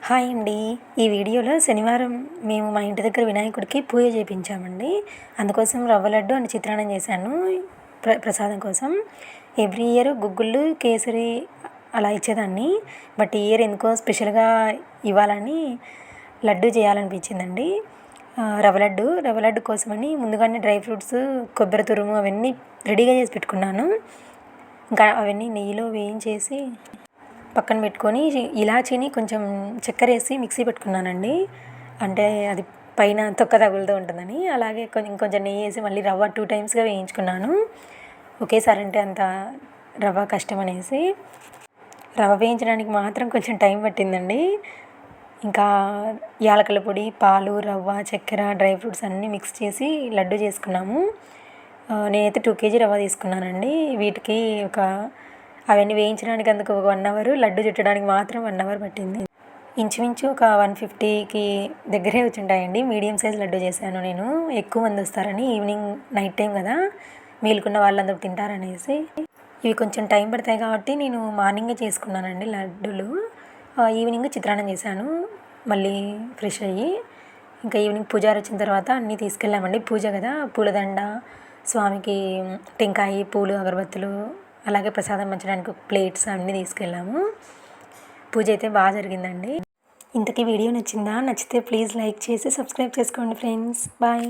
Hi అండి. ఈ వీడియోలో శనివారం మేము మా ఇంటి దగ్గర వినాయకుడికి పూజ చేయించామండి. అందుకోసం రవ్వ లడ్డు అండ్ చిత్రాన్నం చేశాను ప్రసాదం కోసం. ఎవ్రీ ఇయర్ గుగ్గుళ్ళు కేసరి అలా ఇచ్చేదాన్ని. బట్ ఈ ఇయర్ ఎందుకో స్పెషల్గా ఇవ్వాలని లడ్డు చేయాలనిపించిందండి. రవ్వ లడ్డు కోసమని ముందుగానే డ్రై ఫ్రూట్స్, కొబ్బరి తురుము అవన్నీ రెడీగా చేసి పెట్టుకున్నాను. ఇంకా అవన్నీ నెయ్యిలో వేయించేసి పక్కన పెట్టుకొని ఇలాచీని కొంచెం చక్కెర వేసి మిక్సీ పెట్టుకున్నానండి. అంటే అది పైన తొక్క తగులుతూ ఉంటుందని. అలాగే ఇంకొంచెం నెయ్యి వేసి మళ్ళీ రవ్వ 2 టైమ్స్గా వేయించుకున్నాను. ఒకేసారి అంటే అంత రవ్వ కష్టం అనేసి రవ్వ వేయించడానికి మాత్రం కొంచెం టైం పట్టిందండి. ఇంకా యాలకుల పొడి, పాలు, రవ్వ, చక్కెర, డ్రై ఫ్రూట్స్ అన్నీ మిక్స్ చేసి లడ్డు చేసుకున్నాము. నేనైతే 2 కేజీ రవ్వ తీసుకున్నానండి. వీటికి అవన్నీ వేయించడానికి అందుకు ఒక 1 అవర్, లడ్డు చుట్టడానికి మాత్రం 1 అవర్ పట్టింది. ఇంచుమించు ఒక 150కి దగ్గరే వచ్చుంటాయండి. మీడియం సైజ్ లడ్డు చేశాను నేను. ఎక్కువ మంది వస్తారని, ఈవినింగ్ నైట్ టైం కదా, మేలుకున్న వాళ్ళందరూ తింటారనేసి. ఇవి కొంచెం టైం పడతాయి కాబట్టి నేను మార్నింగే చేసుకున్నానండి లడ్డూలు. ఈవినింగ్ చిత్రాన్నం చేశాను. మళ్ళీ ఫ్రెష్ అయ్యి ఇంకా ఈవినింగ్ పూజారి వచ్చిన తర్వాత అన్నీ తీసుకెళ్ళామండి. పూజ కదా, పూలదండ, స్వామికి టెంకాయ, పూలు, అగరబత్తులు, అలాగే ప్రసాదం పంచడానికి ప్లేట్స్ అన్నీ తీసుకెళ్ళాము. పూజ అయితే బాగా జరిగిందండి. ఇంతకీ వీడియో నచ్చిందా? నచ్చితే ప్లీజ్ లైక్ చేసి సబ్స్క్రైబ్ చేసుకోండి ఫ్రెండ్స్. బాయ్.